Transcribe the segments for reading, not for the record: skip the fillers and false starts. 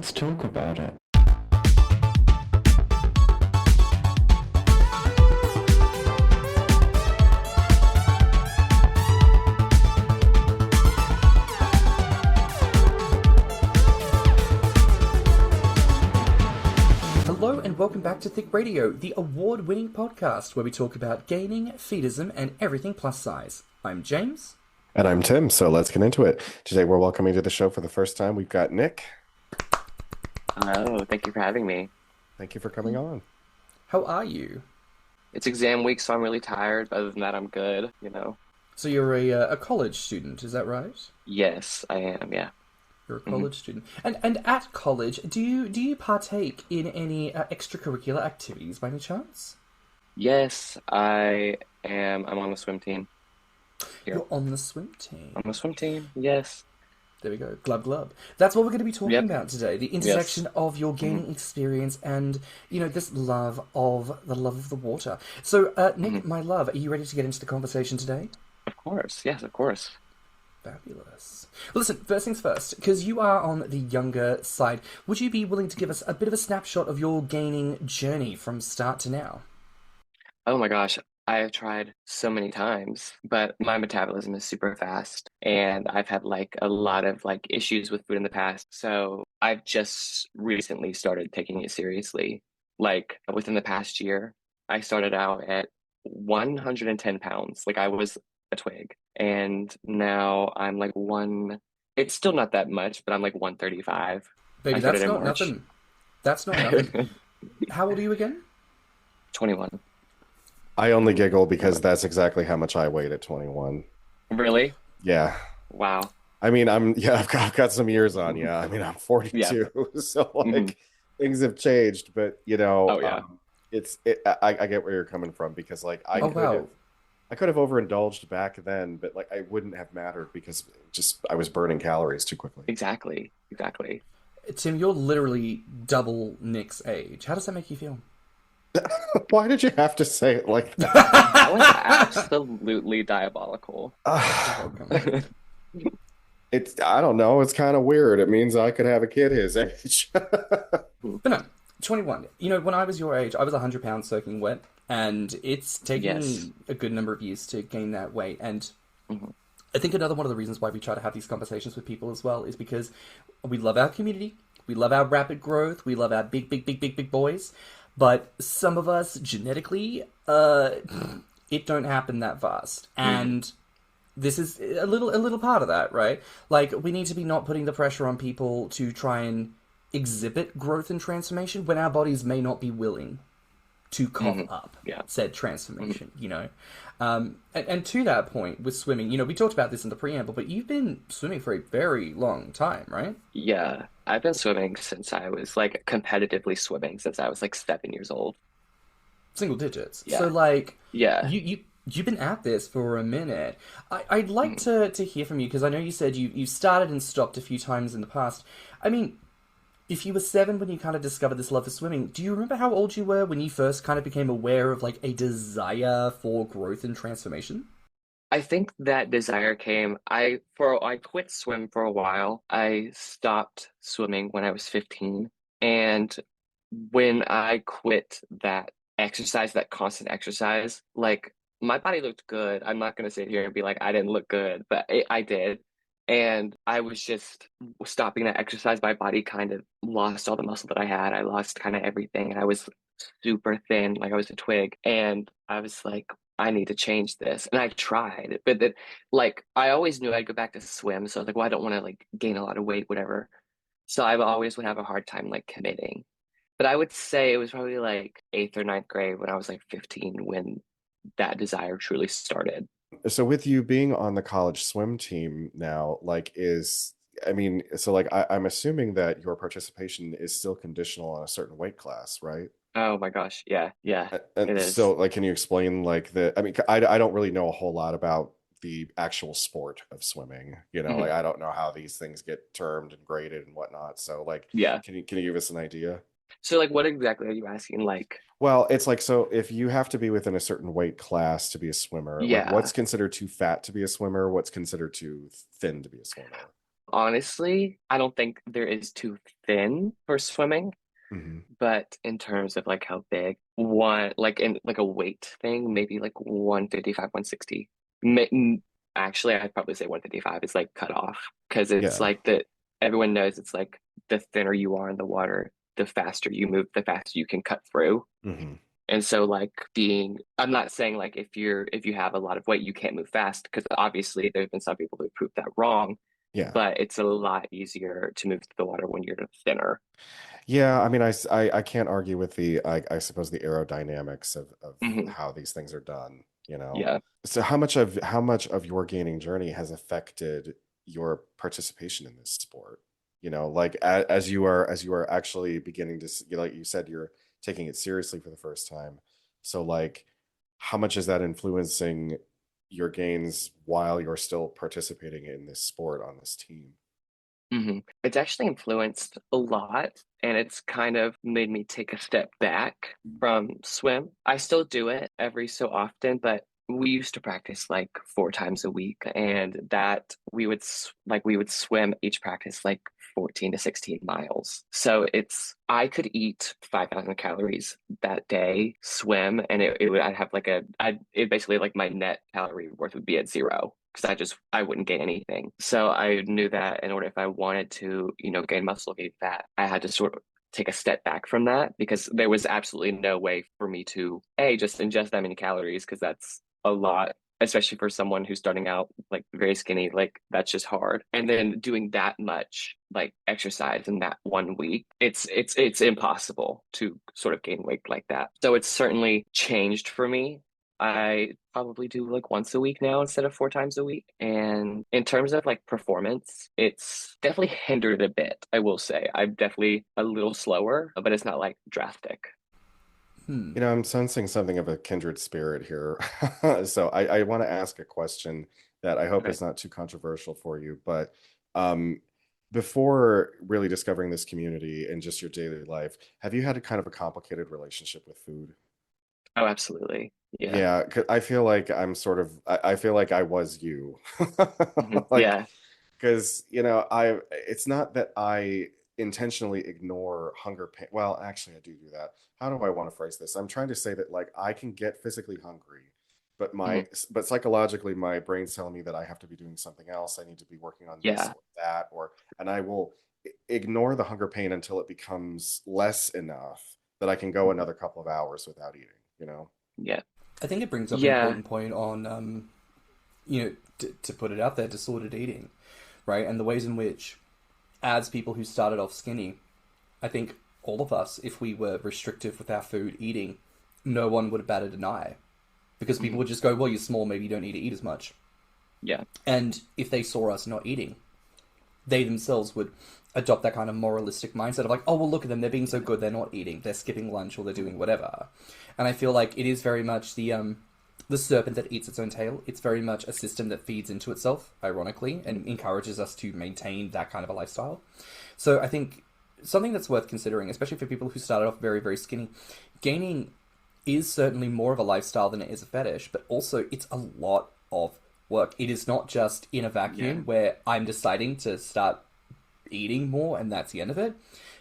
let's talk about it. Hello and welcome back to Thicc Radio, the award-winning podcast where we talk about gaming, fetishism, and everything plus size. I'm James. And I'm Tim, so let's get into it. Today we're welcoming to the show for the first time, we've got Nick. Hello, thank you for having me. Thank you for coming on. How are you? It's exam week, so I'm really tired, but other than that, I'm good, you know. So you're a college student, is that right? Yes, I am, yeah. You're a college student. And at college, do you partake in any extracurricular activities by any chance? Yes, I am. I'm on the swim team. Yeah. You're on the swim team. On the swim team, yes. There we go. Glub glub. That's what we're going to be talking about today. The intersection of your gaming experience and, this love of the water. So, Nick, my love, are you ready to get into the conversation today? Of course, yes, of course. Fabulous. Well, listen, first things first, because you are on the younger side, would you be willing to give us a bit of a snapshot of your gaming journey from start to now? Oh my gosh, I have tried so many times, but my metabolism is super fast, and I've had a lot of issues with food in the past. So I've just recently started taking it seriously. Within the past year, I started out at 110 pounds. I was a twig, and now I'm it's still not that much, but I'm 135. Baby, that's not nothing. That's not nothing. How old are you again? 21. I only giggle because that's exactly how much I weighed at 21. Really? Yeah. Wow. I mean, I've got some years on you. I mean, I'm 42, so things have changed, but Oh yeah. I get where you're coming from because I could have overindulged back then, but I wouldn't have mattered because I was burning calories too quickly. Exactly. Tim, you're literally double Nick's age. How does that make you feel? Why did you have to say it like that? That was absolutely diabolical. I don't know. It's kind of weird. It means I could have a kid his age. But no, 21. When I was your age, I was 100 pounds soaking wet, and it's taken me a good number of years to gain that weight. And I think another one of the reasons why we try to have these conversations with people as well is because we love our community, we love our rapid growth, we love our big boys. But some of us, genetically, it don't happen that fast. And this is a little part of that, right? We need to be not putting the pressure on people to try and exhibit growth and transformation when our bodies may not be willing to cough up said transformation, And to that point, with swimming, we talked about this in the preamble, but you've been swimming for a very long time, right? Yeah, I've been swimming since I was competitively swimming since I was 7 years old. Single digits. Yeah. So yeah, you've been at this for a minute. I'd like to hear from you because I know you said you started and stopped a few times in the past. I mean, if you were 7 when you kind of discovered this love for swimming, do you remember how old you were when you first kind of became aware of a desire for growth and transformation? I think that desire came. I quit swim for a while. I stopped swimming when I was 15, and when I quit that exercise, that constant exercise, my body looked good. I'm not gonna sit here and be I didn't look good, but I did. And I was just stopping that exercise. My body kind of lost all the muscle that I had. I lost kind of everything. And I was super thin, I was a twig. And I was I need to change this. And I tried. But I always knew I'd go back to swim. So I was I don't want to gain a lot of weight, whatever. So I always would have a hard time committing. But I would say it was probably 8th or 9th grade when I was 15 when that desire truly started. So with you being on the college swim team now, I'm assuming that your participation is still conditional on a certain weight class, right? Oh my gosh, yeah, And it is. so can you explain I don't really know a whole lot about the actual sport of swimming, I don't know how these things get termed and graded and whatnot. So Yeah. can you give us an idea? So what exactly are you asking? Well, it's so if you have to be within a certain weight class to be a swimmer, Yeah. what's considered too fat to be a swimmer? What's considered too thin to be a swimmer? honestly, I don't think there is too thin for swimming. Mm-hmm. But in terms of like how big, one like in like a weight thing, maybe like 155, 160. Actually, I'd probably say 155 is like cut off because it's Yeah. like that everyone knows it's like the thinner you are in the water, the faster you move, the faster you can cut through. Mm-hmm. And so like I'm not saying like if you have a lot of weight, you can't move fast because obviously there's been some people who prove that wrong, Yeah. but it's a lot easier to move through the water when you're thinner. Yeah, I mean, I can't argue with I suppose the aerodynamics of Hmm. how these things are done, you know. Yeah. So how much of your gaining journey has affected your participation in this sport? You know, like as you are actually beginning to like you said, you're taking it seriously for the first time. So like, how much is that influencing your gains while you're still participating in this sport on this team? It's actually influenced a lot, and it's kind of made me take a step back from swim. I still do it every so often, but we used to practice like 4 times a week, and that we would swim each practice like 14 to 16 miles. So I could eat 5,000 calories that day, swim, and I'd have like it basically like my net calorie worth would be at zero because I wouldn't gain anything. So I knew that in order if I wanted to, gain muscle, gain fat, I had to sort of take a step back from that because there was absolutely no way for me to just ingest that many calories because that's a lot, especially for someone who's starting out like very skinny. Like that's just hard. And then doing that much like exercise in that 1 week, it's impossible to sort of gain weight like that. So it's certainly changed for me. I probably do like once a week now instead of 4 times a week. And in terms of like performance, it's definitely hindered a bit, I will say. I'm definitely a little slower, but it's not like drastic. You know, I'm sensing something of a kindred spirit here. So I want to ask a question that I hope Okay. is not too controversial for you. But um, before really discovering this community and just your daily life, have you had a kind of a complicated relationship with food? Oh, absolutely. Yeah. Yeah, 'cause I feel like I feel like I was you. Like, Yeah. because it's not that I intentionally ignore hunger pain. Well, actually, I do that. How do I want to phrase this? I'm trying to say that like I can get physically hungry, but Hmm. but psychologically my brain's telling me that I have to be doing something else. I need to be working on this Yeah. or that, and I will ignore the hunger pain until it becomes less enough that I can go Mhm. another couple of hours without eating, you know? Yeah. I think it brings up an Yeah. important point on, to put it out there, disordered eating, right? And the ways in which, as people who started off skinny, I think all of us, if we were restrictive with our food eating, no one would have batted an eye. Because people Hmm. would just go, well, you're small, maybe you don't need to eat as much. Yeah. And if they saw us not eating, they themselves would adopt that kind of moralistic mindset of like, oh, well, look at them, they're being so good, they're not eating, they're skipping lunch or they're doing whatever. And I feel like it is very much the serpent that eats its own tail. It's very much a system that feeds into itself, ironically, and encourages us to maintain that kind of a lifestyle. So I think something that's worth considering, especially for people who started off very, very skinny, gaining is certainly more of a lifestyle than it is a fetish, but also it's a lot of work. It is not just in a Yeah. vacuum where I'm deciding to start eating more and that's the end of it.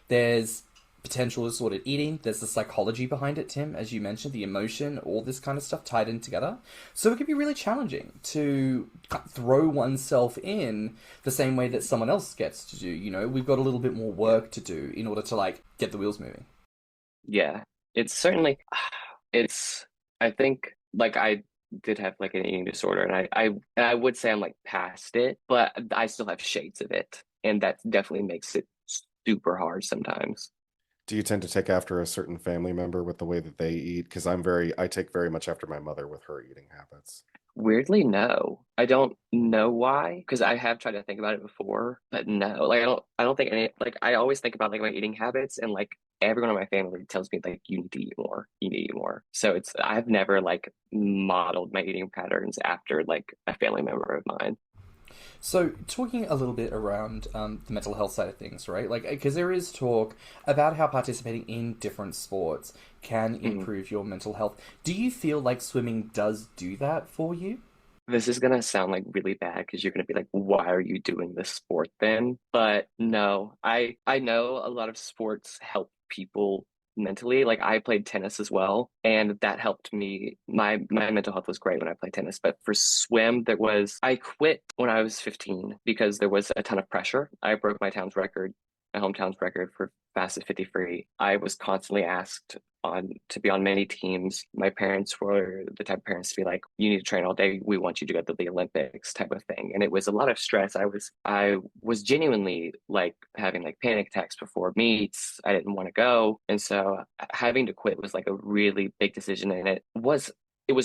There's potential disordered eating, there's the psychology behind it, Tim, as you mentioned, the emotion, all this kind of stuff tied in together. So it can be really challenging to throw oneself in the same way that someone else gets to do. We've got a little bit more Yeah. work to do in order to like get the wheels moving. Yeah. It's certainly, it's, I think, like, I did have like an eating disorder, and I would say I'm like past it, but I still have shades of it. And that definitely makes it super hard sometimes. Do you tend to take after a certain family member with the way that they eat? Because I take very much after my mother with her eating habits. Weirdly, no. I don't know why, because I have tried to think about it before, but no. Like I don't think any like I always think about like my eating habits and like everyone in my family tells me like you need to eat more. You need to eat more. So I've never like modeled my eating patterns after like a family member of mine. So, talking a little bit around the mental health side of things, right? Like, because there is talk about how participating in different sports can Mhm. improve your mental health. Do you feel like swimming does do that for you? This is gonna sound like really bad because you're gonna be like, why are you doing this sport then? But no, I know a lot of sports help people mentally. Like I played tennis as well, and that helped me. My mental health was great when I played tennis. But for swim, I quit when I was 15 because there was a ton of pressure. I broke my hometown's record for fastest 50 free. I was constantly asked to be on many teams. My parents were the type of parents to be like, you need to train all day. We want you to go to the Olympics type of thing. And it was a lot of stress. I was genuinely like having like panic attacks before meets. I didn't want to go. And so having to quit was like a really big decision. And it was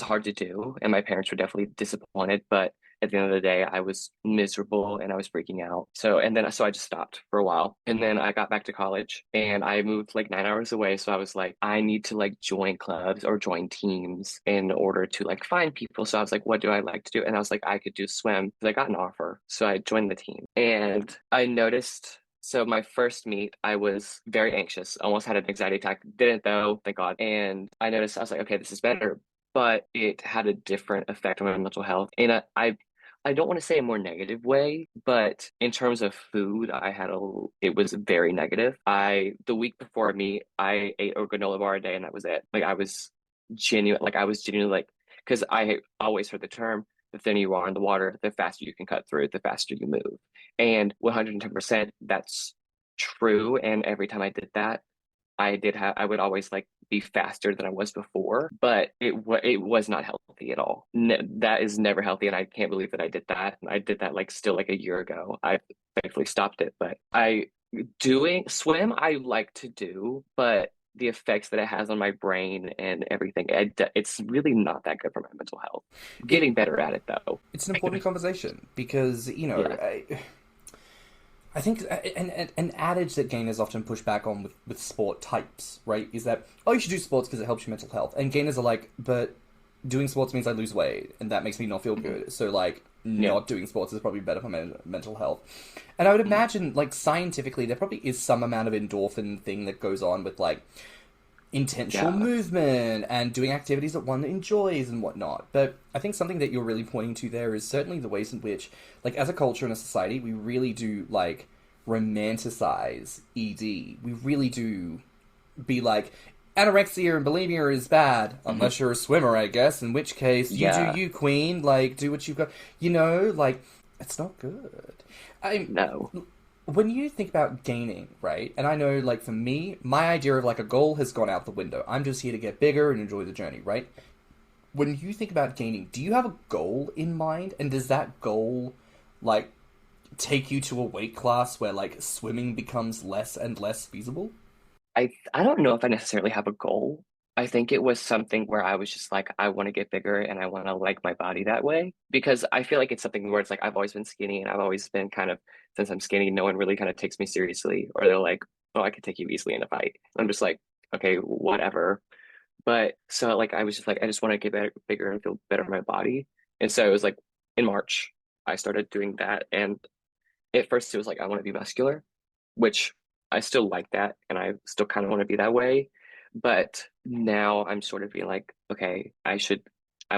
hard to do. And my parents were definitely disappointed, but at the end of the day, I was miserable and I was freaking out. So I just stopped for a while. And then I got back to college and I moved like 9 hours away. So I was like, I need to like join clubs or join teams in order to like find people. So I was like, what do I like to do? And I was like, I could do swim. I got an offer. So I joined the team and I noticed. So my first meet, I was very anxious, almost had an anxiety attack. Didn't though, thank God. And I noticed, I was like, okay, this is better. But it had a different effect on my mental health. And I don't want to say a more negative way, but in terms of food, it was very negative. The week before me, I ate a granola bar a day and that was it. Like I was genuinely like, because I always heard the term, the thinner you are in the water, the faster you can cut through, the faster you move. And 110%, that's true. And every time I did that, I would always like be faster than I was before, but it was not healthy at all. That is never healthy, and I can't believe that I did that. I did that like still like a year ago. I thankfully stopped it, but doing swim I like to do, but the effects that it has on my brain and everything, it's really not that good for my mental health. Getting better at it though. It's an important conversation because Yeah. I think an adage that gainers often push back on with sport types, right, is that, oh, you should do sports because it helps your mental health. And gainers are like, but doing sports means I lose weight, and that makes me not feel good. So, like, not doing sports is probably better for my mental health. And I would imagine, like, scientifically, there probably is some amount of endorphin thing that goes on with, like, intentional movement and doing activities that one enjoys and whatnot. But I think something that you're really pointing to there is certainly the ways in which, like, as a culture and a society, we really do, like, romanticize ED. We really do be like, anorexia and bulimia is bad, unless you're a swimmer, I guess, in which case, you do you, queen, like, do what you've got. Like, it's not good. No. When you think about gaining, right, and I know, like, for me, my idea of, like, a goal has gone out the window. I'm just here to get bigger and enjoy the journey, right? When you think about gaining, do you have a goal in mind? And does that goal, like, take you to a weight class where, like, swimming becomes less and less feasible? I don't know if I necessarily have a goal. I think it was something where I was just like, I want to get bigger and I want to like my body that way. Because I feel like it's something where it's like, I've always been skinny and I've always been kind of, since I'm skinny, no one really kind of takes me seriously. Or they're like, oh, I could take you easily in a fight. I'm just like, okay, whatever. But so like, I was just like, I just want to get bigger and feel better in my body. And so it was like in March, I started doing that. And at first it was like, I want to be muscular, which I still like that. And I still kind of want to be that way. But now I'm sort of being like, okay, I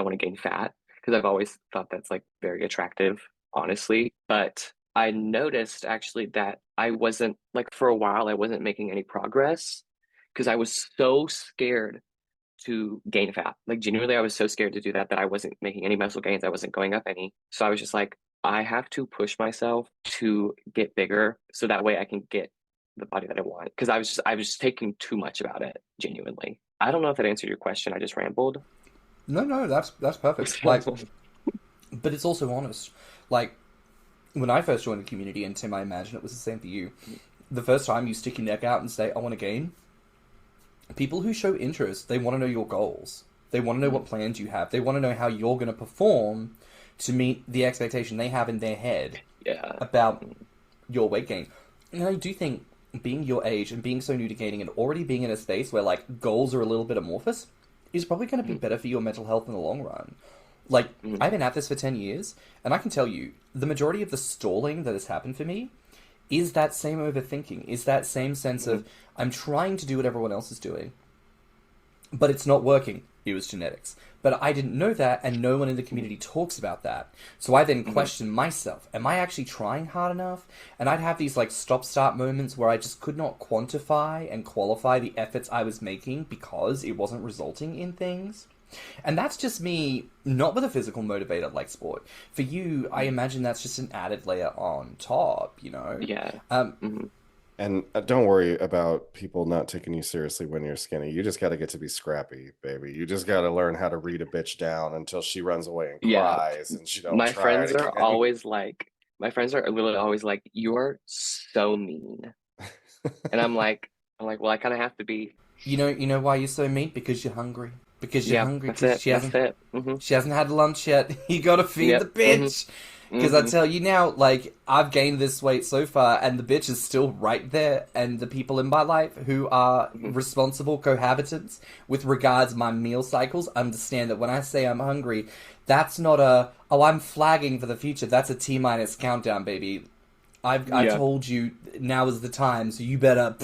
want to gain fat because I've always thought that's like very attractive, honestly. But I noticed actually that I wasn't like for a while, I wasn't making any progress because I was so scared to gain fat. Like genuinely, I was so scared to do that I wasn't making any muscle gains. I wasn't going up any. So I was just like, I have to push myself to get bigger so that way I can get the body that I want. Because I was just taking too much about it, genuinely. I don't know if that answered your question. I just rambled. No, that's perfect. Like, but it's also honest. Like, when I first joined the community, and Tim, I imagine it was the same for you, the first time you stick your neck out and say, I want to gain, people who show interest, they want to know your goals. They want to know what plans you have. They want to know how you're going to perform to meet the expectation they have in their head about your weight gain. And I do think being your age and being so new to gaining and already being in a space where, like, goals are a little bit amorphous is probably going to be better for your mental health in the long run. Like, I've been at this for 10 years, and I can tell you, the majority of the stalling that has happened for me is that same overthinking, is that same sense of, I'm trying to do what everyone else is doing, but it's not working. it was genetics. But I didn't know that, and no one in the community talks about that. So I then questioned myself, am I actually trying hard enough? And I'd have these, like, stop-start moments where I just could not quantify and qualify the efforts I was making because it wasn't resulting in things. And that's just me, not with a physical motivator like sport. For you, I imagine that's just an added layer on top, you know? Yeah. And don't worry about people not taking you seriously when you're skinny. You just got to get to be scrappy, baby. You just got to learn how to read a bitch down until she runs away and cries and she don't My try friends it are again. always like, literally always like, you're so mean. And I'm like, well, I kind of have to be. You know why you're so mean? Because you're hungry. Because you're hungry. That's it. She hasn't had lunch yet. You gotta feed the bitch. Because I tell you now, like, I've gained this weight so far, and the bitch is still right there, and the people in my life who are responsible cohabitants with regards my meal cycles understand that when I say I'm hungry, that's not I'm flagging for the future. That's a T-minus countdown, baby. I told you now is the time, so you better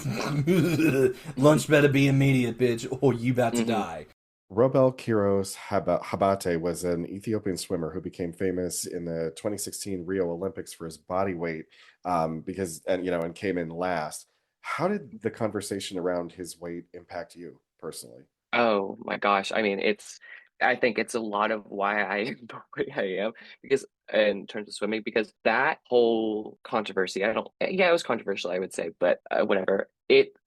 lunch better be immediate, bitch, or you about to die. Robel Kiros Habate was an Ethiopian swimmer who became famous in the 2016 Rio Olympics for his body weight, and came in last. How did the conversation around his weight impact you personally? Oh my gosh. I mean, I think it's a lot of why I am the way I am, because in terms of swimming, because that whole controversy, it was controversial, I would say, but whatever.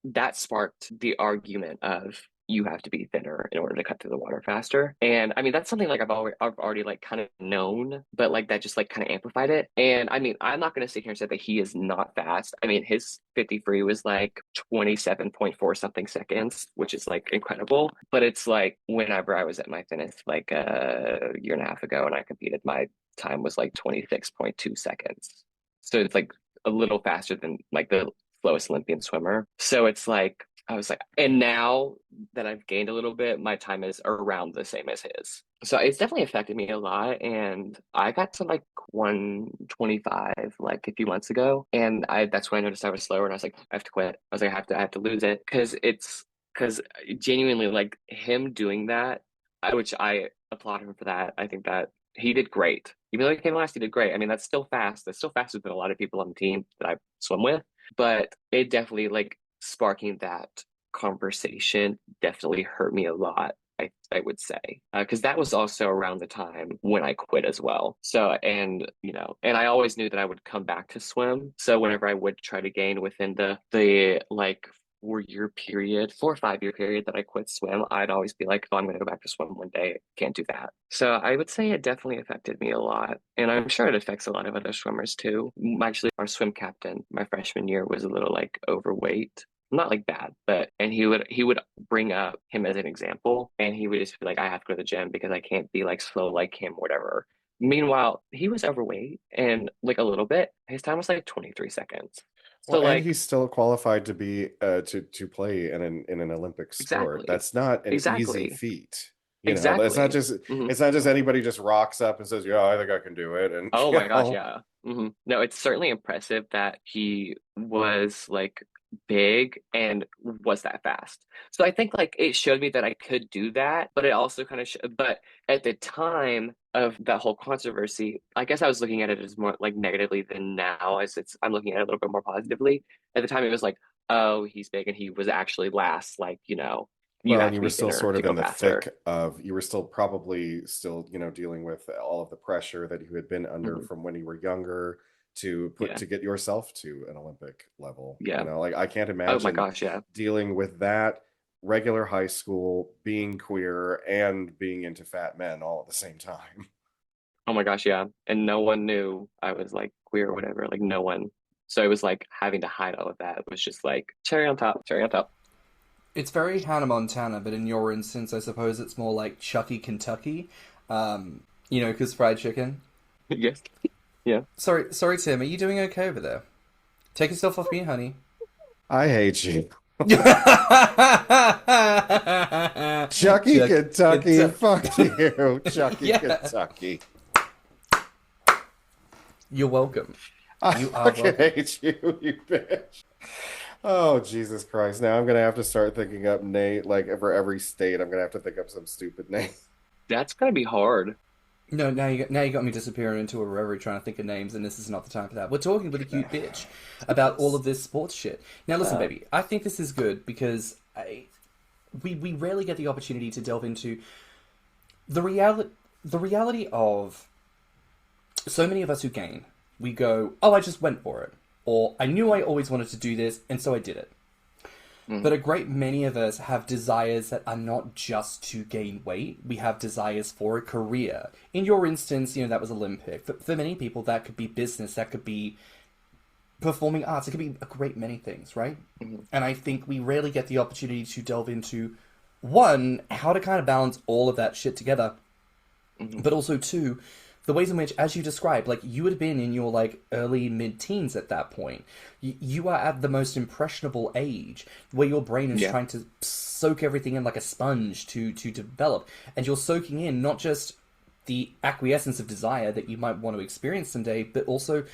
That sparked the argument of you have to be thinner in order to cut through the water faster. And I mean, that's something like I've already like kind of known, but like that just like kind of amplified it. And I mean, I'm not going to sit here and say that he is not fast. I mean, his 50 free was like 27.4 something seconds, which is like incredible. But it's like whenever I was at my thinnest like a year and a half ago and I competed, my time was like 26.2 seconds. So it's like a little faster than like the slowest Olympian swimmer. So it's like, I was like, and now that I've gained a little bit, my time is around the same as his. So it's definitely affected me a lot. And I got to like 125 like a few months ago. And that's when I noticed I was slower and I was like, I have to quit. I was like, I have to lose it. Because genuinely like him doing that, which I applaud him for that. I think that he did great. Even though he came last, he did great. I mean, that's still fast. That's still faster than a lot of people on the team that I swim with. But it definitely like sparking that conversation definitely hurt me a lot, I would say, because that was also around the time when I quit as well. So, and I always knew that I would come back to swim. So whenever I would try to gain within the like 4 or 5 year period that I quit swim, I'd always be like, oh, I'm going to go back to swim one day. Can't do that. So I would say it definitely affected me a lot. And I'm sure it affects a lot of other swimmers too. Actually, our swim captain, my freshman year, was a little like overweight. Not like bad, and he would bring up him as an example, and he would just be like, I have to go to the gym because I can't be like slow like him, whatever. Meanwhile, he was overweight and like a little bit. His time was like 23 seconds. So and he's still qualified to be to play in an Olympic sport. That's not an easy feat. It's not just it's not just anybody just rocks up and says, yeah, I think I can do it. And oh my gosh, yeah. No, it's certainly impressive that he was like big and was that fast. So I think like it showed me that I could do that, but it also kind of but at the time of that whole controversy, I guess I was looking at it as more like negatively than now, as I'm looking at it a little bit more positively. At the time it was like, oh, he's big and he was actually last, like, well, and you were still sort of in the thick of, you were still probably dealing with all of the pressure that you had been under from when you were younger to get yourself to an Olympic level. Like I can't imagine dealing with that, regular high school, being queer and being into fat men all at the same time. Oh my gosh, yeah. And no one knew I was like queer or whatever, like no one. So it was like having to hide all of that. It was just like cherry on top, cherry on top. It's very Hannah Montana, but in your instance, I suppose it's more like Chucky, Kentucky. Because fried chicken. Yes. Yeah. Sorry, Tim. Are you doing okay over there? Take yourself off me, honey. I hate you. Chucky, Kentucky. Fuck you, Chucky, Kentucky. You're welcome. I fucking hate you, you bitch. Oh, Jesus Christ. Now I'm gonna have to start thinking up Nate, like for every state, I'm gonna have to think up some stupid name. That's gonna be hard. No, now you got me disappearing into a reverie trying to think of names, and this is not the time for that. We're talking with a cute bitch about all of this sports shit. Now, listen, baby, I think this is good because we rarely get the opportunity to delve into the reality of so many of us who game. We go, oh, I just went for it, or I knew I always wanted to do this, and so I did it. But a great many of us have desires that are not just to gain weight. We have desires for a career. In your instance, that was Olympic. For many people, that could be business. That could be performing arts. It could be a great many things, right? And I think we rarely get the opportunity to delve into, one, how to kind of balance all of that shit together. But also, two, the ways in which, as you described, like, you would have been in your, like, early mid-teens at that point. You are at the most impressionable age, where your brain is trying to soak everything in like a sponge to develop. And you're soaking in not just the acquiescence of desire that you might want to experience someday, but also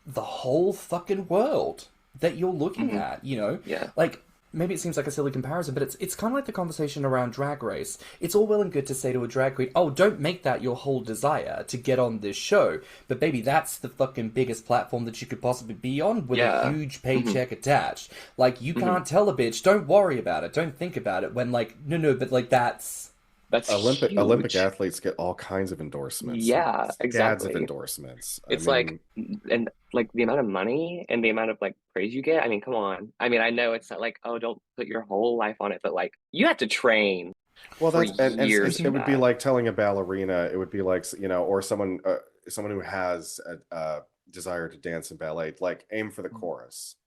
the whole fucking world that you're looking at, Yeah. Like, maybe it seems like a silly comparison, but it's kind of like the conversation around Drag Race. It's all well and good to say to a drag queen, oh, don't make that your whole desire to get on this show. But baby, that's the fucking biggest platform that you could possibly be on with a huge paycheck attached. Like, you can't tell a bitch, don't worry about it, don't think about it, when, like, no, but, like, that's Olympic huge. athletes get all kinds of endorsements. Yeah, Scads exactly. of endorsements. It's like, and like the amount of money and the amount of like praise you get. I mean, come on. I mean, I know it's not like, oh, don't put your whole life on it, but like you have to train well, for that's and years it for would be that. like telling a ballerina. It would be like or someone who has a desire to dance in ballet, like aim for the chorus.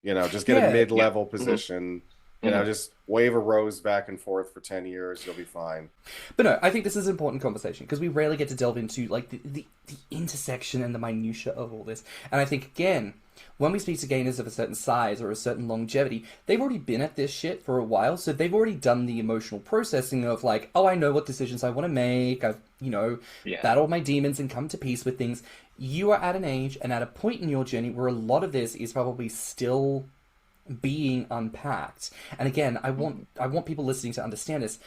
Just get a yeah. mid-level position. Just wave a rose back and forth for 10 years. You'll be fine. But no, I think this is an important conversation because we rarely get to delve into like the intersection and the minutia of all this. And I think, again, when we speak to gainers of a certain size or a certain longevity, they've already been at this shit for a while, so they've already done the emotional processing of like, oh, I know what decisions I want to make. I've battled my demons and come to peace with things. You are at an age and at a point in your journey where a lot of this is probably still being unpacked. And again, I want people listening to understand this.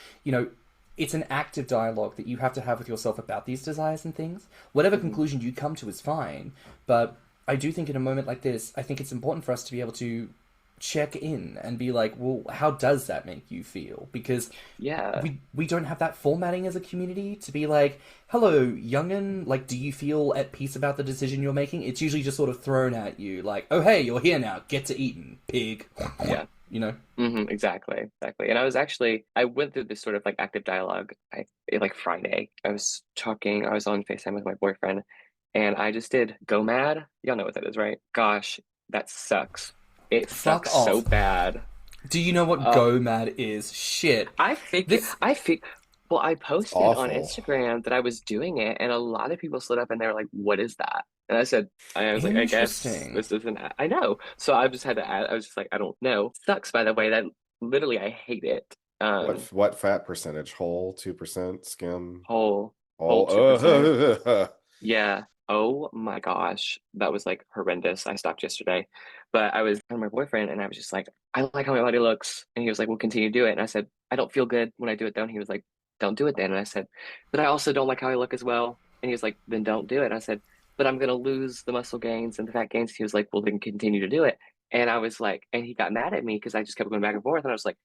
It's an active dialogue that you have to have with yourself about these desires and things. Whatever conclusion you come to is fine, but I do think in a moment like this, I think it's important for us to be able to check in and be like, well, how does that make you feel? Because we don't have that formatting as a community to be like, hello, young'un, like, do you feel at peace about the decision you're making? It's usually just sort of thrown at you like, oh, hey, you're here now, get to eating, pig. Yeah. Exactly. And I went through this sort of like active dialogue like Friday. I was on FaceTime with my boyfriend and I just did Go Mad. Y'all know what that is, right? Gosh, that sucks. It Fuck sucks off. so bad. Do you know what Go Mad is? Shit. I posted on Instagram that I was doing it, and a lot of people slid up and they were like, "What is that?" And I was like, I guess this isn't. I know. So I just had to add. I was just like, I don't know. Sucks, by the way. That literally, I hate it. What fat percentage? Whole 2%, skim? Whole 2%. Yeah. Oh my gosh, that was like horrendous. I stopped yesterday, but I was with my boyfriend and I was just like, I like how my body looks. And he was like, we'll continue to do it. And I said, I don't feel good when I do it though. And he was like, don't do it then. And I said, but I also don't like how I look as well. And he was like, then don't do it. And I said, but I'm gonna lose the muscle gains and the fat gains. He was like, well, then continue to do it. And I was like, and he got mad at me because I just kept going back and forth. And I was like,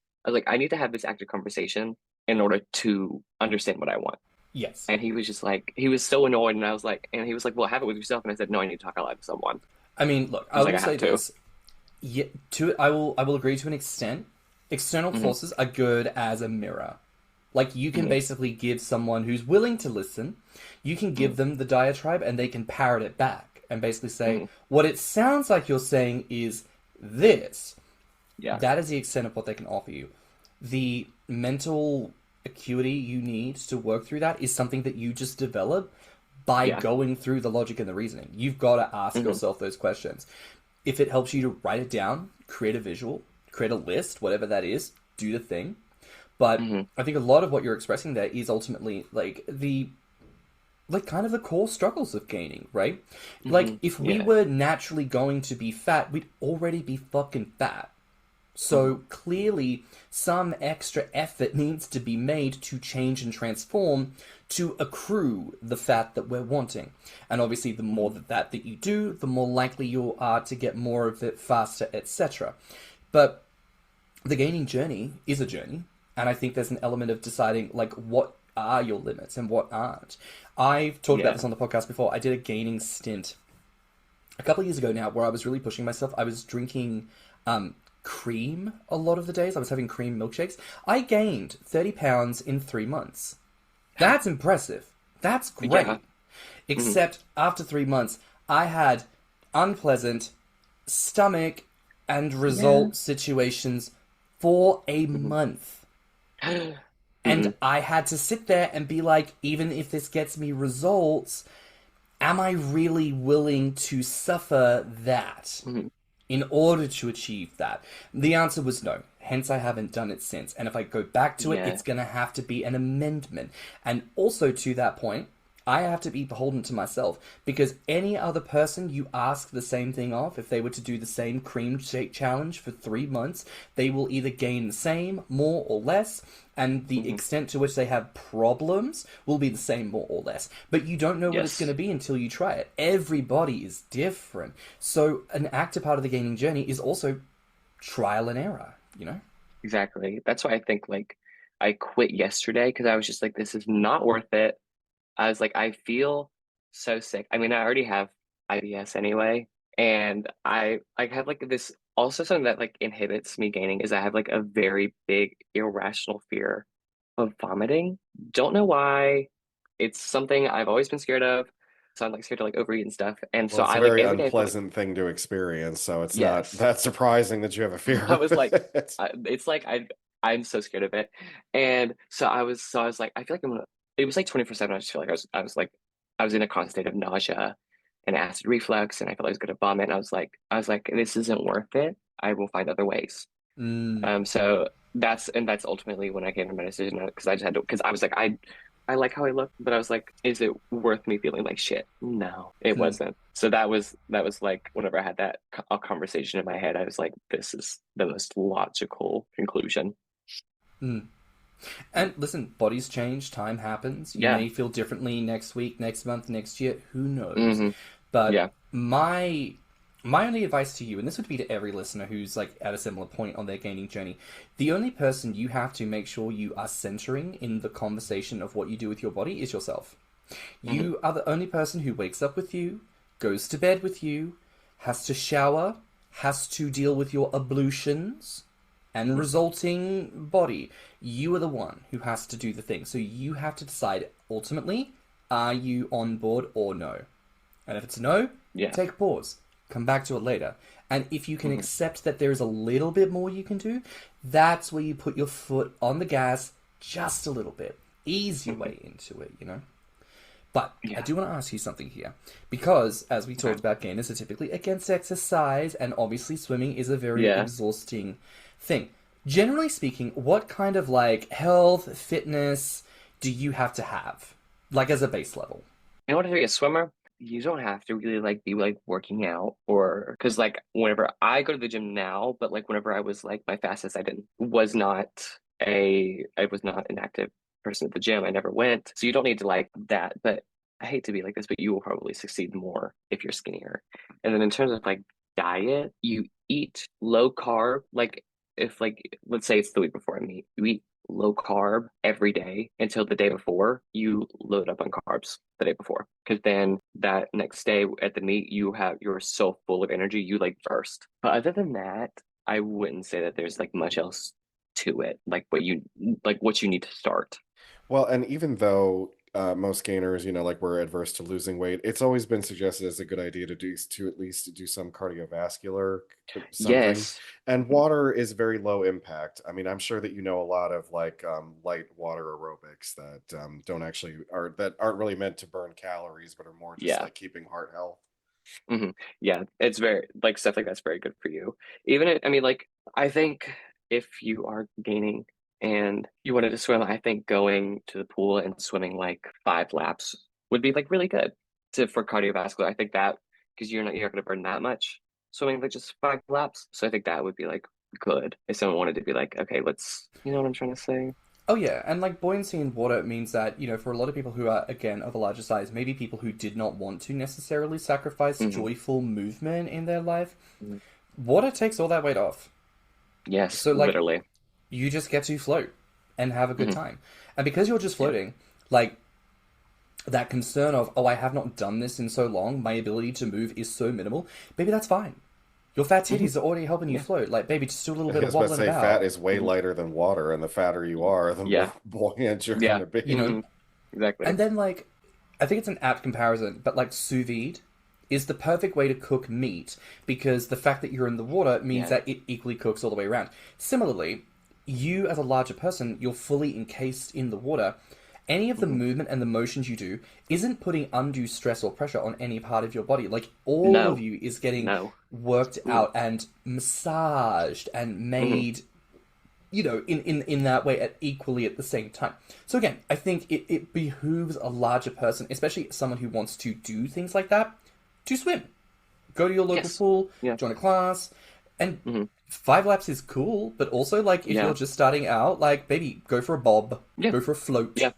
I need to have this active conversation in order to understand what I want. Yes. And he was just like, he was so annoyed. And I was like, and he was like, well, have it with yourself. And I said, no, I need to talk out loud to someone. I mean, look, I will say this. Yeah, I will agree to an extent. External forces are good as a mirror. Like, you can basically give someone who's willing to listen, you can give them the diatribe and they can parrot it back and basically say, what it sounds like you're saying is this. Yeah. That is the extent of what they can offer you. The mental acuity you need to work through that is something that you just develop by going through the logic and the reasoning. You've got to ask yourself those questions. If it helps you to write it down, create a visual, create a list, whatever that is, do the thing. But I think a lot of what you're expressing there is ultimately like kind of the core struggles of gaining, right? Like, if we were naturally going to be fat, we'd already be fucking fat. So clearly, some extra effort needs to be made to change and transform to accrue the fat that we're wanting. And obviously, the more that you do, the more likely you are to get more of it faster, etc. But the gaining journey is a journey, and I think there's an element of deciding, like, what are your limits and what aren't. I've talked about this on the podcast before. I did a gaining stint a couple of years ago now where I was really pushing myself. I was drinking cream a lot of the days. I was having cream milkshakes. I gained 30 pounds in 3 months. That's impressive. That's great. Yeah. Except after 3 months, I had unpleasant stomach and result situations for a month. And I had to sit there and be like, even if this gets me results, am I really willing to suffer that in order to achieve that? The answer was no. Hence, I haven't done it since. And if I go back to it, it's going to have to be an amendment. And also to that point, I have to be beholden to myself, because any other person you ask the same thing of, if they were to do the same cream shake challenge for 3 months, they will either gain the same, more or less, and the extent to which they have problems will be the same, more or less. But you don't know what it's going to be until you try it. Everybody is different. So an active part of the gaining journey is also trial and error, you know? Exactly. That's why I think, like, I quit yesterday, because I was just like, this is not worth it. I was like, I feel so sick. I mean, I already have IBS anyway, and I have like this, also something that like inhibits me gaining is I have like a very big irrational fear of vomiting. Don't know why. It's something I've always been scared of. So I'm like scared to like overeat and stuff. And so Well, it's I a like very every day I feel like, unpleasant thing to experience, so it's not yes. that surprising that you have a fear I of was like, it. it's like I'm so scared of it. And so I was like, I feel like it was like 24/7. I just feel like I was in a constant state of nausea and acid reflux, and I felt like I was going to vomit. And I was like, this isn't worth it. I will find other ways. So that's ultimately when I came to my decision, because I just had to, because I was like, I like how I look, but I was like, is it worth me feeling like shit? No, it wasn't. So that was like, whenever I had that a conversation in my head, I was like, this is the most logical conclusion. And listen, bodies change, time happens. You may feel differently next week, next month, next year. Who knows? But my only advice to you, and this would be to every listener who's like at a similar point on their gaining journey, the only person you have to make sure you are centering in the conversation of what you do with your body is yourself. You are the only person who wakes up with you, goes to bed with you, has to shower, has to deal with your ablutions and resulting body. You are the one who has to do the thing. So you have to decide, ultimately, are you on board or no? And if it's no, take a pause. Come back to it later. And if you can accept that there is a little bit more you can do, that's where you put your foot on the gas just a little bit. Ease your way into it, you know? But I do want to ask you something here. Because, as we talked about, gainers are typically against exercise, and obviously swimming is a very exhausting thing. Generally speaking, what kind of, like, health, fitness do you have to have? Like, as a base level? In order to be a swimmer, you don't have to really like be like working out, or because like whenever I go to the gym now, but like whenever I was like my fastest, I was not an active person at the gym. I never went. So you don't need to like that. But I hate to be like this, but you will probably succeed more if you're skinnier. And then in terms of like diet, you eat low carb. Like if like, let's say it's the week before I meet, you eat low carb every day until the day before you load up on carbs the day before, because then that next day at the meet you're so full of energy you like burst. But other than that, I wouldn't say that there's like much else to it, like what you need to start. Well, and even though most gainers, like we're adverse to losing weight, it's always been suggested as a good idea to at least do some cardiovascular something. Yes. And water is very low impact. I mean, I'm sure that a lot of like light water aerobics that that aren't really meant to burn calories, but are more just like keeping heart health. Yeah, it's very like stuff like that's very good for you. I mean, like I think if you are gaining and you wanted to swim, I think going to the pool and swimming like 5 laps would be like really good for cardiovascular. I think that, because you're not going to burn that much swimming like just 5 laps. So I think that would be like good. If someone wanted to be like, okay, let's, you know what I'm trying to say? Oh yeah, and like buoyancy in water means that, for a lot of people who are, again, of a larger size, maybe people who did not want to necessarily sacrifice Hmm. joyful movement in their life, Hmm. water takes all that weight off. Yes, So like literally. you just get to float and have a good Hmm. time. And because you're just Yeah. floating, like that concern of, oh, I have not done this in so long, my ability to move is so minimal, baby, that's fine. Your fat Hmm. titties are already helping you Yeah. float. Like, baby, just do a little I bit of was about to wobbling say fat about. is way Hmm. lighter than water, and the fatter you are, the more Yeah. buoyant you're Yeah. gonna be. You know, Exactly. And then, like, I think it's an apt comparison, but like sous vide is the perfect way to cook meat because the fact that you're in the water means Yeah. that it equally cooks all the way around. Similarly, you as a larger person, you're fully encased in the water. Any of the Hmm. movement and the motions you do isn't putting undue stress or pressure on any part of your body. Like, all of No. you is getting No. worked Ooh. out and massaged and Hmm. made in that way at equally at the same time. So again, I think it behooves a larger person, especially someone who wants to do things like that, to swim. Go to your local Yes. pool, Yeah. join a class, and Hmm. 5 laps is cool, but also like if you're Yeah. just starting out, like baby, go for a bob, Yeah. go for a float. Yeah.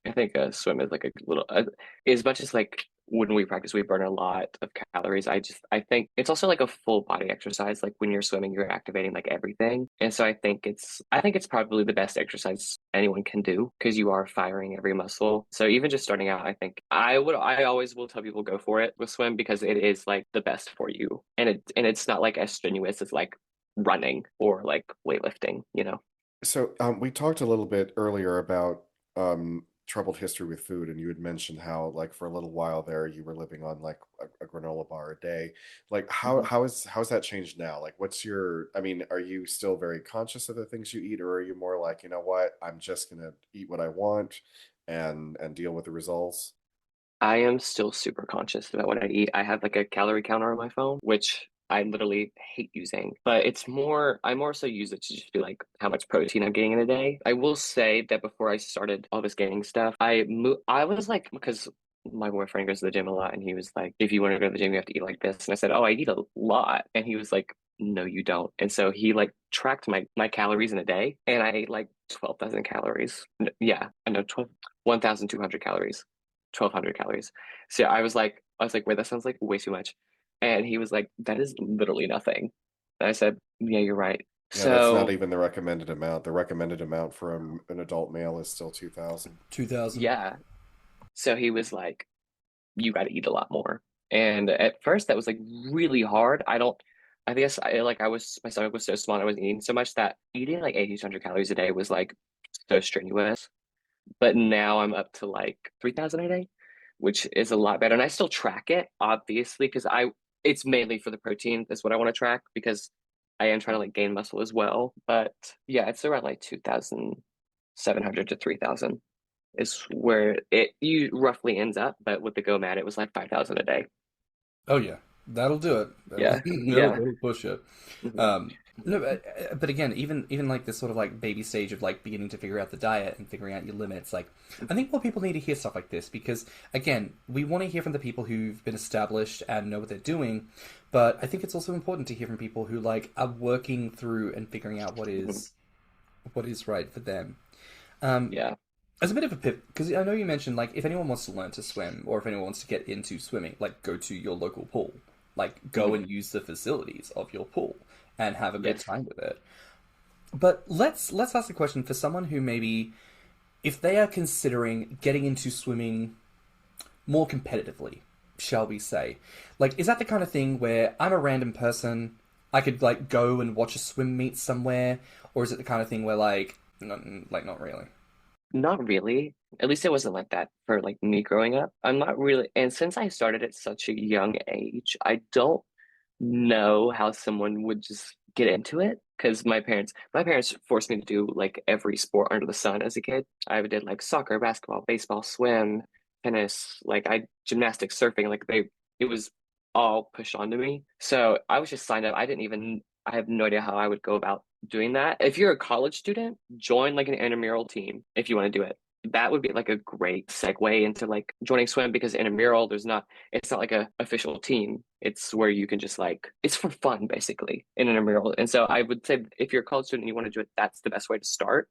I think swim is like a little, as much as like when we practice, we burn a lot of calories. I think it's also like a full body exercise. Like when you're swimming, you're activating like everything. And so I think it's probably the best exercise anyone can do because you are firing every muscle. So even just starting out, I always will tell people go for it with swim because it is like the best for you. And it's not like as strenuous as like running or like weightlifting, you know? So, we talked a little bit earlier about troubled history with food, and you had mentioned how, like, for a little while there, you were living on like a granola bar a day. Like, Mhm. how's that changed now? Like, what's your? I mean, are you still very conscious of the things you eat, or are you more like, you know what, I'm just gonna eat what I want and deal with the results? I am still super conscious about what I eat. I have like a calorie counter on my phone, which I literally hate using, but I more so use it to just be like how much protein I'm getting in a day. I will say that before I started all this gaining stuff, I was like, because my boyfriend goes to the gym a lot and he was like, if you want to go to the gym, you have to eat like this. And I said, oh, I eat a lot. And he was like, no, you don't. And so he like tracked my calories in a day and I ate like 12,000 calories. Yeah, I know, 1,200 calories. 1,200 calories. So I was like, wait, that sounds like way too much. And he was like, that is literally nothing. And I said, yeah, you're right. Yeah, that's not So even the recommended amount. The recommended amount for an adult male is still 2,000. 2000. yeah. So he was like, you got to eat a lot more. And at first that was like really hard. I guess my stomach was so small and I was eating so much that eating like 1,800 calories a day was like so strenuous. But now I'm up to like 3,000 a day, which is a lot better. And I still track it, obviously, because it's mainly for the protein. That's what I want to track because I am trying to like gain muscle as well. But yeah, it's around like 2,700 to 3,000 is where it you roughly ends up. But with the Go Mad, it was like 5,000 a day. Oh yeah, that'll do it. That'll Yeah. that'll, Yeah. that'll push it. Hmm. Um, no, but again, even like this sort of like baby stage of like beginning to figure out the diet and figuring out your limits. Like, I think more people need to hear stuff like this because again, we want to hear from the people who've been established and know what they're doing. But I think it's also important to hear from people who like are working through and figuring out what is right for them. Um, Yeah. as a bit of a pivot, because I know you mentioned like if anyone wants to learn to swim or if anyone wants to get into swimming, like go to your local pool, like go Hmm. and use the facilities of your pool and have a good Yes. time with it. But let's ask the question for someone who maybe if they are considering getting into swimming more competitively, shall we say, like is that the kind of thing where I'm a random person, I could like go and watch a swim meet somewhere, or is it the kind of thing where not really? Not really. At least it wasn't like that for like me growing up. I'm not really, and since I started at such a young age, I don't know how someone would just get into it because my parents forced me to do like every sport under the sun as a kid. I did like soccer, basketball, baseball, swim, tennis, like I gymnastics, surfing, it was all pushed onto me. So I was just signed up. I have no idea how I would go about doing that. If you're a college student, join like an intramural team if you want to do it. that would be like a great segue into like joining swim, because in intramural it's not like a official team. It's where you can just like, it's for fun basically in an intramural. And so I would say if you're a college student and you want to do it, that's the best way to start.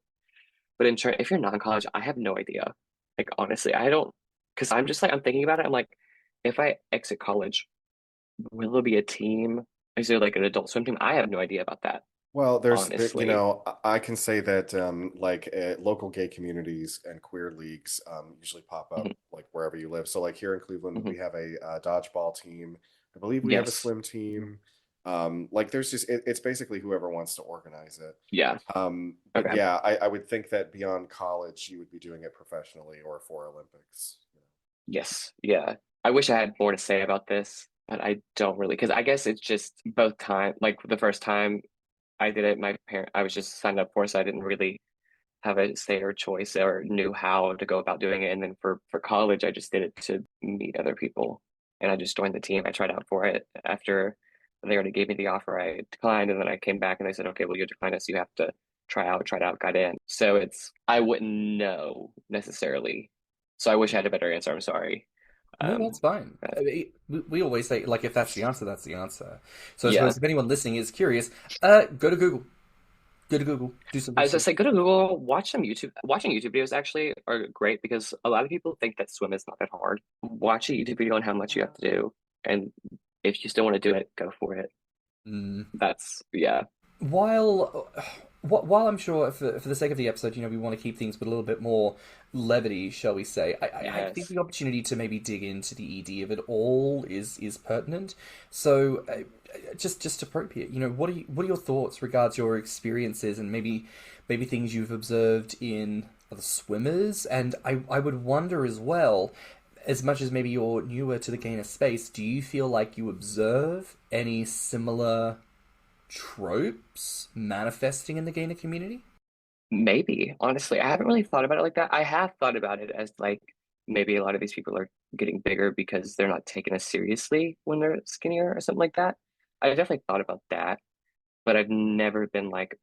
But if you're non-college, I have no idea. Like honestly, I don't, because I'm just like, I'm thinking about it. I'm like, if I exit college, will there be a team? Is there like an adult swim team? I have no idea about that, Well, you honestly. know, I can say that like local gay communities and queer leagues usually pop up Hmm. like wherever you live. So like here in Cleveland, Hmm. we have a dodgeball team. I believe we have a Yes. swim team. Like there's just it's basically whoever wants to organize it. Yeah. But Okay. yeah, I would think that beyond college, you would be doing it professionally or for Olympics. Yes. Yeah. I wish I had more to say about this, but I don't really, because I guess it's just both time. Like the first time I did it, I was just signed up for it, so I didn't really have a say or choice or knew how to go about doing it. And then for college, I just did it to meet other people, and I just joined the team. I tried out for it after they already gave me the offer. I declined, and then I came back and they said, okay, well, you declined us, so you have to try out. Tried out, got in. So I wouldn't know necessarily. So I wish I had a better answer. I'm sorry. No, that's Um, fine. but We always say, like, if that's the answer, that's the answer. So I yeah. suppose if anyone listening is curious, go to Google. Go to Google. Do some I was just research. like, go to Google, watch some YouTube. Watching YouTube videos actually are great, because a lot of people think that swim is not that hard. Watch a YouTube video on how much you have to do, and if you still want to do it, go for it. Mm. Yeah. While while I'm sure for the sake of the episode, we want to keep things with a little bit more levity, shall we say? I think Yes. the opportunity to maybe dig into the ED of it all is pertinent. So just appropriate. What are your thoughts regards your experiences and maybe things you've observed in other swimmers? And I would wonder as well, as much as maybe you're newer to the gainer space, do you feel like you observe any similar tropes manifesting in the gainer community? Maybe. Honestly, I haven't really thought about it like that. I have thought about it as like maybe a lot of these people are getting bigger because they're not taken as seriously when they're skinnier or something like that. I definitely thought about that, but I've never been like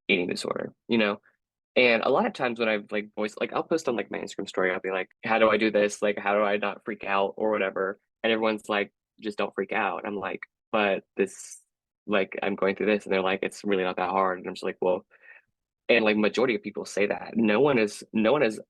eating disorder, you know? And a lot of times when I've like like I'll post on like my Instagram story, I'll be like, how do I do this? Like, how do I not freak out or whatever? And everyone's like, just don't freak out. I'm like, but this, like, I'm going through this. And they're like, it's really not that hard. And I'm just like, well, and like majority of people say that. No one is,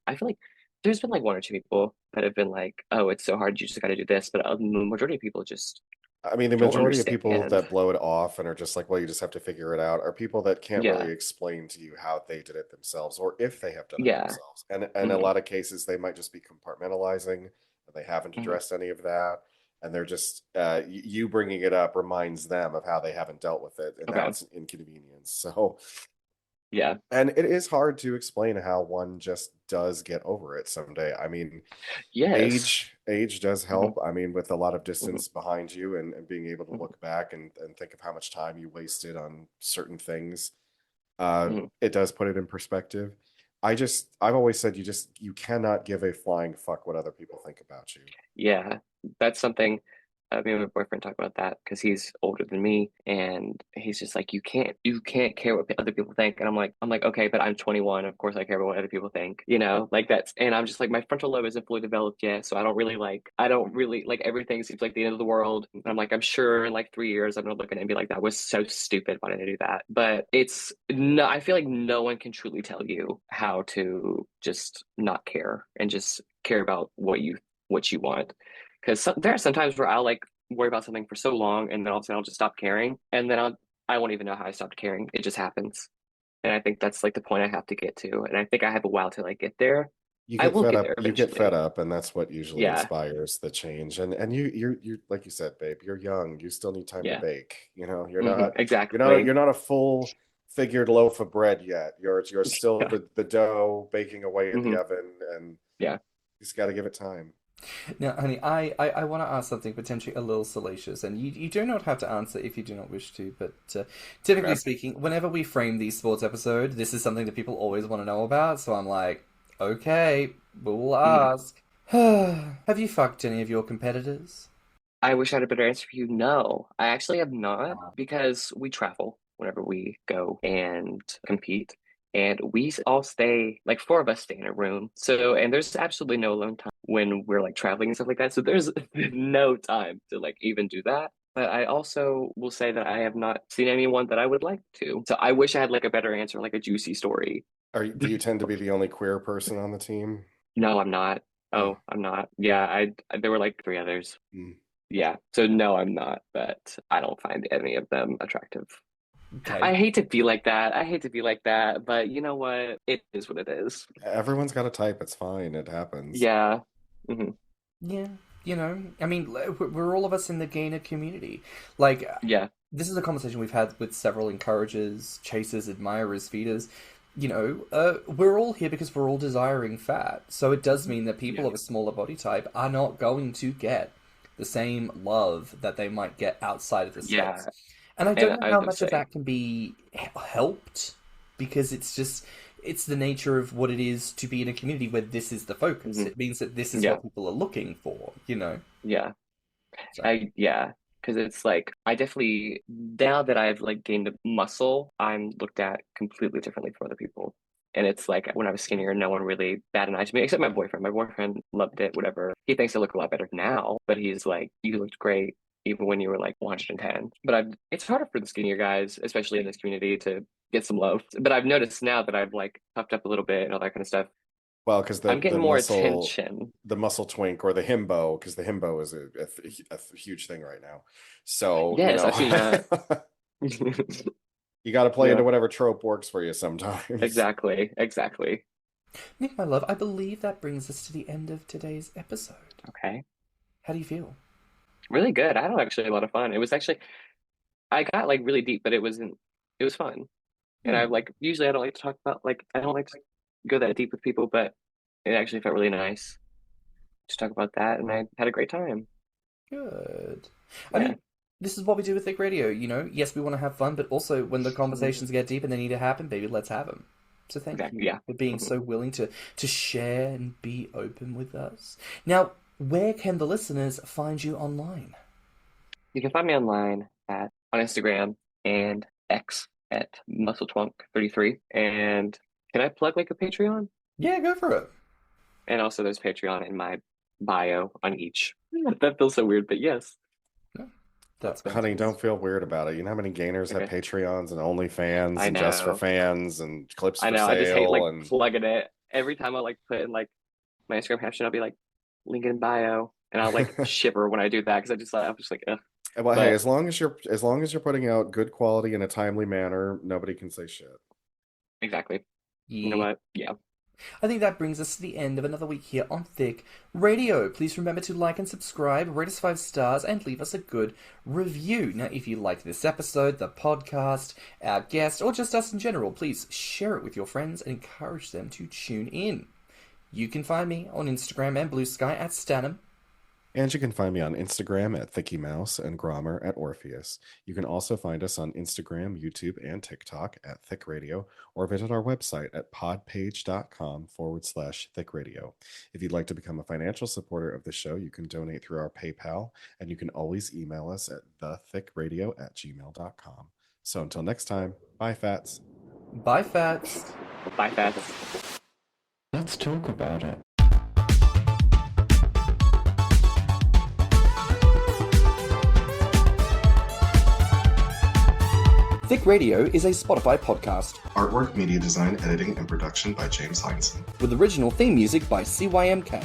I feel like there's been like one or two people that have been like, oh, it's so hard. You just got to do this. But the majority of people just I mean, the don't majority of people understand. that blow it off and are just like, well, you just have to figure it out, are people that can't really Yeah. explain to you how they did it themselves or if they have done it Yeah. themselves. And a Hmm. lot of cases, they might just be compartmentalizing, and they haven't Hmm. addressed any of that. And they're just, you bringing it up reminds them of how they haven't dealt with it. And now Okay. it's an inconvenience. So, Yeah. and it is hard to explain how one just does get over it someday. I mean, Yes. age does Hmm. help. I mean, with a lot of Hmm. distance behind you and being able to Hmm. look back and think of how much time you wasted on certain things, Hmm. it does put it in perspective. I've always said you cannot give a flying fuck what other people think about you. Yeah, that's something. Me and my boyfriend talk about that because he's older than me, and he's just like, you can't care what other people think. And I'm like, okay, but I'm 21. Of course, I care about what other people think. Like that's. And I'm just like, my frontal lobe isn't fully developed yet, so I don't really like everything seems like the end of the world. And I'm like, I'm sure in like 3 years, I'm gonna look at it and be like, that was so stupid. Why did I do that? But it's no, I feel like no one can truly tell you how to just not care and just care about what you want. Because there are some times where I'll like worry about something for so long, and then all of a sudden I'll just stop caring, and then I won't even know how I stopped caring. It just happens, and I think that's like the point I have to get to, and I think I have a while till I get there. I will get there You get fed eventually. up, and that's what usually Yeah, inspires the change. And you like you said, babe, you're young. You still need time to yeah, bake. You know, exactly. you're not a full figured loaf of bread yet. You're still Yeah, the dough baking away in the hmm, oven, and yeah, you just got to give it time. Now, honey, I want to ask something potentially a little salacious, and you do not have to answer if you do not wish to, but typically okay. speaking, whenever we frame these sports episodes, this is something that people always want to know about, so I'm like, okay, we'll Hmm. ask. Have you fucked any of your competitors? I wish I had a better answer for you. No, I actually have not, because we travel whenever we go and compete. and we all stay, like 4 of us stay in a room. So, and there's absolutely no alone time when we're like traveling and stuff like that. So there's no time to like even do that. But I also will say that I have not seen anyone that I would like to. So I wish I had like a better answer, like a juicy story. Do you tend to be the only queer person on the team? No, I'm not. Oh, I'm not. Yeah, there were like 3 others. Mm. Yeah. So no, I'm not, but I don't find any of them attractive. Okay. I hate to be like that, but you know what? It is what it is. Everyone's got a type. It's fine. It happens. Yeah. Mm-hmm. Yeah. You know, I mean, we're all of us in the gainer community. Like, yeah, this is a conversation we've had with several encouragers, chasers, admirers, feeders. You know, we're all here because we're all desiring fat. So it does mean that people of a smaller body type are not going to get the same love that they might get outside of the space. Yeah. And I don't know how much of that can be helped, because it's the nature of what it is to be in a community where this is the focus. Mm-hmm. It means that this is what people are looking for, you know? Yeah. So. Because it's like, I definitely, now that I've like gained muscle, I'm looked at completely differently from other people. And it's like, when I was skinnier, no one really batted an eye to me, except my boyfriend. My boyfriend loved it, whatever. He thinks I look a lot better now, but he's like, you looked great even when you were like 110. But it's harder for the skinnier guys, especially in this community, to get some love. But I've noticed now that I've like puffed up a little bit and all that kind of stuff. Well, because I'm getting more attention. The muscle twink or the himbo, because the himbo is a huge thing right now. So yes, you got to play into whatever trope works for you sometimes. Exactly. Nick, my love, I believe that brings us to the end of today's episode. Okay. How do you feel? Really good. I had actually a lot of fun. It was actually, I got like really deep, but it was fun. And I like, usually I don't like to talk about, like, I don't like to go that deep with people, but it actually felt really nice to talk about that, and I had a great time. Good. I mean, this is what we do with Thicc Radio, you know? Yes, we want to have fun, but also when the conversations get deep and they need to happen, baby, let's have them. So thank you for being so willing to share and be open with us. Now, where can the listeners find you online? You can find me online on Instagram and X at muscletwunk33. And can I plug like a Patreon? Yeah, go for it. And also there's Patreon in my bio on each. That feels so weird, but yes. That's honey, don't feel weird about it. You know how many gainers have Patreons and OnlyFans and Just for Fans and clips for sale? I just hate like plugging it. Every time I like put in like my Instagram caption, I'll be like, link in bio, and I'll like shiver when I do that because I'm just like, ugh. Well, hey, as long as you're putting out good quality in a timely manner, nobody can say shit. Exactly. Yeah. You know what? Yeah. I think that brings us to the end of another week here on Thicc Radio. Please remember to like and subscribe, rate us 5 stars, and leave us a good review. Now, if you liked this episode, the podcast, our guest, or just us in general, please share it with your friends and encourage them to tune in. You can find me on Instagram and BlueSky at stannnum. And you can find me on Instagram at ThickyMouse and Grommr at Orpheus. You can also find us on Instagram, YouTube, and TikTok at Thicc Radio, or visit our website at podpage.com/Thicc Radio. If you'd like to become a financial supporter of the show, you can donate through our PayPal, and you can always email us at thethiccradio@gmail.com. So until next time, bye, Fats. Bye, Fats. Bye, Fats. Let's talk about it. Thicc Radio is a Spotify podcast. Artwork, media design, editing, and production by James Heinsohn. With original theme music by CYMK.